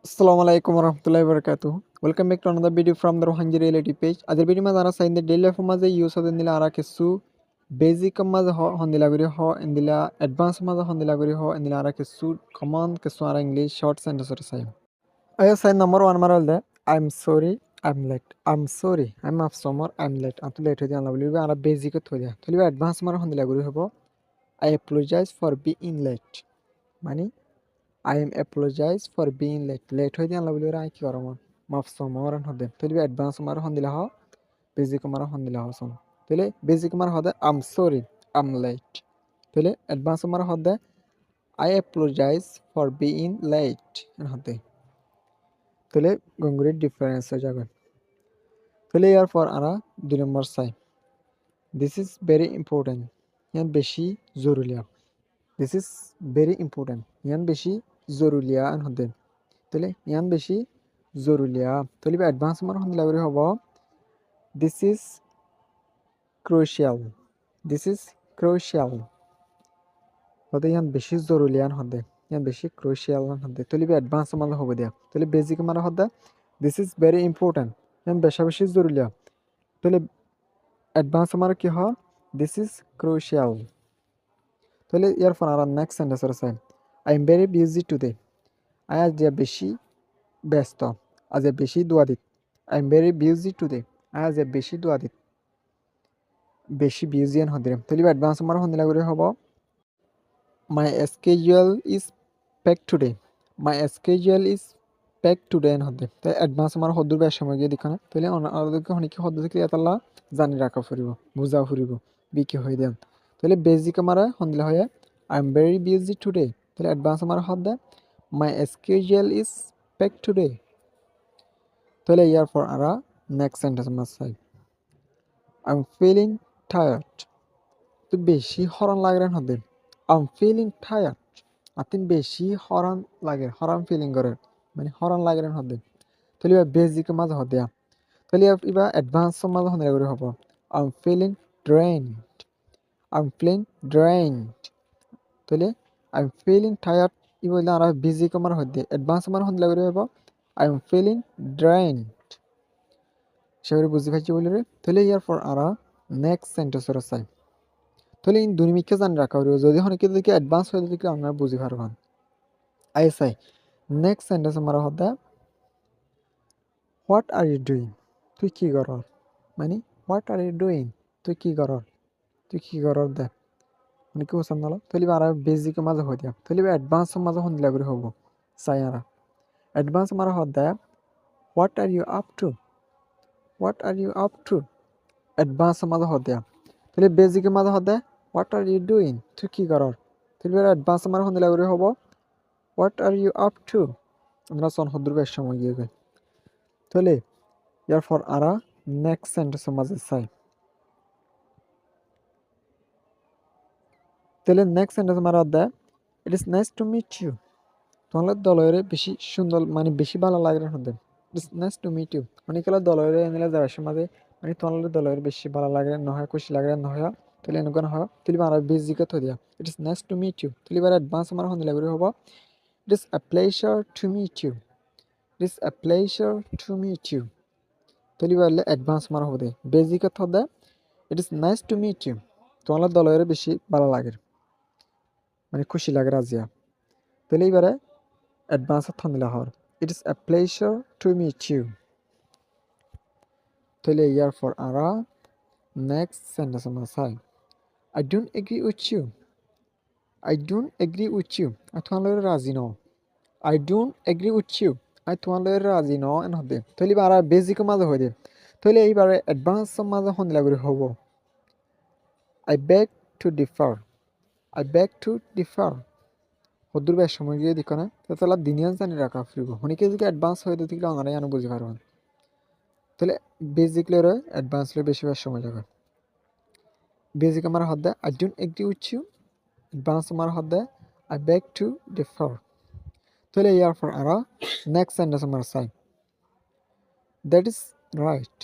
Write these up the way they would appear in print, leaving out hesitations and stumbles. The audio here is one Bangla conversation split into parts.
Assalamu alaikum warahmatullahi wabarakatuh. Welcome back to another video from the Rohanji Reality page. Ajar video mazara sa in the daily life maze use of indila ara kesu basic maze ho hondila guri ho indila advanced maze hondila guri ho indila ara kesu common kesu ara English short sentence sa. Aya sign number 1 maral de I'm sorry I'm late. I'm sorry I'm of summer I'm late. Atu late ho diyan labli ara basic ho diya. Toliba advanced mara hondila guri hobo I apologize for being late. Mani I am apologize for being late. Late হয়ে দিন লাগলে রাই কি করব মাফ সমারন হদে তলিবে অ্যাডভান্স মার হন দিলা হ বেসিক মার হন দিলা হ সম তলে বেসিক মার হদে I'm sorry I'm late তলে অ্যাডভান্স মার হদে I apologize for being late হদে তলে গঙ্গুরি ডিফারেন্স হয়ে যাবে তলে ইয়ার পর আরা 2 নম্বর সাই দিস ইজ ভেরি ইম্পর্টেন্ট ইয়ান বেশি জরুরি দিস ইজ ভেরি ইম্পর্টেন্ট ইয়ান বেশি জরুরিয়া হদে তাহলে ইয়ান বেশি জরুরিয়া তাহলে অ্যাডভান্স মার হন লাগরে হব this is crucial this is crucial হতে ইয়ান বেশি জরুরিয়ান হদে ইয়ান বেশি ক্রুশিয়াল হদে তাহলে অ্যাডভান্স মার হবে দিয়া তাহলে বেসিক মার হদে দিস ইজ ভেরি ইম্পর্টেন্ট ইয়ান বেশি জরুরিয়া তাহলে অ্যাডভান্স মার কি হয় দিস ইজ ক্রুশিয়াল তাহলে ইয়ার পর আর নেক্সট সেন্টেন্স আছে I am very busy today আজ বেশি ব্যস্ত আজ বেশি দোয়া দিত I am very busy today আজ বেশি দোয়া দিত বেশি বিজিয়ান হদে তাহলে অ্যাডভান্স মার হন লাগরে হব my schedule is pack today my schedule is pack today হদে তাই অ্যাডভান্স মার হদুর বেশ সময় গিয়ে দেখানে তাহলে অনারকে হনিকে হদ থেকে এতাল্লা জানি রাখা ফুরিব বুঝা ফুরিব বিকি হয়ে দেন তাহলে বেসিক মারা হন দিলা হয় I am very busy today তাহলে অ্যাডভান্স মার হদ মাই স্কেজুয়াল ইজ প্যাক টুডে তাহলে ইয়ার পর আরা নেক্সট সেন্টেন্স মাস চাই আই এম ফিলিং টায়ার্ড তো বেশি হরান লাগেন হদে আই এম ফিলিং টায়ার্ড আতিন বেশি হরান লাগে হরান ফিলিং করে মানে হরান লাগেন হদে তাহলে এবার বেসিক মাঝে হদে তাহলে এবার অ্যাডভান্স মাঝে হদে করে হব I am feeling drained I am feeling drained তাহলে আই এম ফিলিং টায়ার্ড ই বললে আর বেসিক আমার হদে অ্যাডভান্স আমার হদে করে হব আই এম ফিলিং ড্রেইনড সেগুলো বুঝতে পারছি বলে রে তাহলে ইয়ার পর আরা নেক্সট সেন্টেন্সের চাই তাহলে ইন দুনিমিকে জানি রাখা হইব যদি হনে দেখি অ্যাডভান্স হয়ে দেখি আপনারা বুঝি পারবেন আই চাই নেক্সট সেন্টেন্স আমার হদা হোয়াট আর ইউ ডুইং তুই কি কর মানে হোয়াট আর ইউ ডুইং তুই কি কর তুই কি কর দে মানে কি পছন্দ হলো তাহলে আর বেসিক মাঝে হয়ে দিয়া তাহলে অ্যাডভান্স মাঝে হন দিলা করে হব চাই আর অ্যাডভান্স আমার হদা what are you up to what are you up to advance মাঝে হদা তাহলে বেসিকের মাঝে হদে হোয়াট আর ইউ ডুইং তুই কি কর তাহলে অ্যাডভান্স আমার হন দিলা করে হব what are you up to আমরা সন হদ্র বেশ সময় গিয়ে গেল তাহলে ইয়ার পর আরা নেক্সট সেন্টেন্সের মাঝে চাই তাহলে নেক্সট সেন্টেন্স মারা দেয় it is nice to meet you তোমাদের দলের বেশি সুন্দর মানে বেশি ভালো লাগে হতে ইট is nice to meet you অনেকগুলো দলের এনে যাওয়ার সময় মানে তোমাদের দলের বেশি ভালো লাগে নহয় খুশি লাগে নহয় তাহলে এনেকুৱা নহয় তাহলে আর বেজিকে থৈ দিয়া it is nice to meet you তাহলে এবার অ্যাডভান্স আমার হন দিলে হব it is a pleasure to meet you it is a pleasure to meet you তাহলে এবার অ্যাডভান্স আমার হবে বেজিকে থৈ দেয় it is nice to meet you তোমাদের দলের বেশি ভালো লাগে মানে খুশি লাগে রাজিয়া তাহলে এবারে অ্যাডভান্স থন দিলা হওয়ার it is a pleasure to meet you তাহলে ইয়ার পর আরা নেক্সট সেন্টেন্স আমরা চাই I don't agree with you I don't agree with you আমি তোমাদের রাজি ন I don't agree with you আমি তোমাদের রাজি ন এন হতে তাহলে এবার আর বেজিক মাঝে হয়ে দে তাহলে এইবারে অ্যাডভান্স মাঝে হন দিলা করে হব I beg to differ I beg to differ হদ্দুর বেশ সময় গিয়ে দিক না তাহলে দিনিয়ান জানি রাখা ফিরব হনিকে যদি অ্যাডভান্স হয়ে দিতে গেলে আমরা জানো বুঝি পারবেন তাহলে বেসিক লেয়ার অ্যাডভান্স লেয়ার বেশিরভাগ সময় যাবে বেসিক আমার হাত দেয় I don't agree with you advance আমার হাত দেয় আই বেগ টু ডিফার তাহলে ইয়ার পর আমরা নেক্সট সেন্টেন্স আমার চাই দ্যাট ইজ রাইট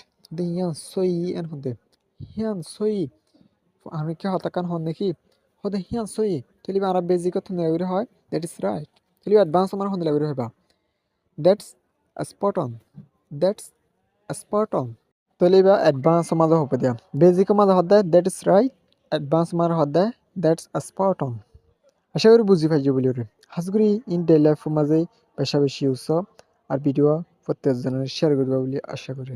হিয়ান সই এন হদে হিয়ান সই আমি কি হতাকান হন দেখি হদে হিয়ান সই তাহলে আমরা বেসিক নেগরি হয় দ্যাট ইজ রাইট তাহলে অ্যাডভান্স আমার হন লাগরি হইবা that's spot on, that's spot on. তাহলে এবার অ্যাডভান্স মাঝে হবে দিয়া বেজিক মাঝে হদ্দে দ্যাট ইজ রাইট, অ্যাডভান্স মার হদ্দে দ্যাটস স্পট অন। আশা করি বুঝি পাইছো বলি ওরে হাজগুড়ি ইন ডে লাইফ মাঝে বেশা বেশি ইউজ আর ভিডিও প্রত্যেকজনের শেয়ার করবা বলে আশা করি।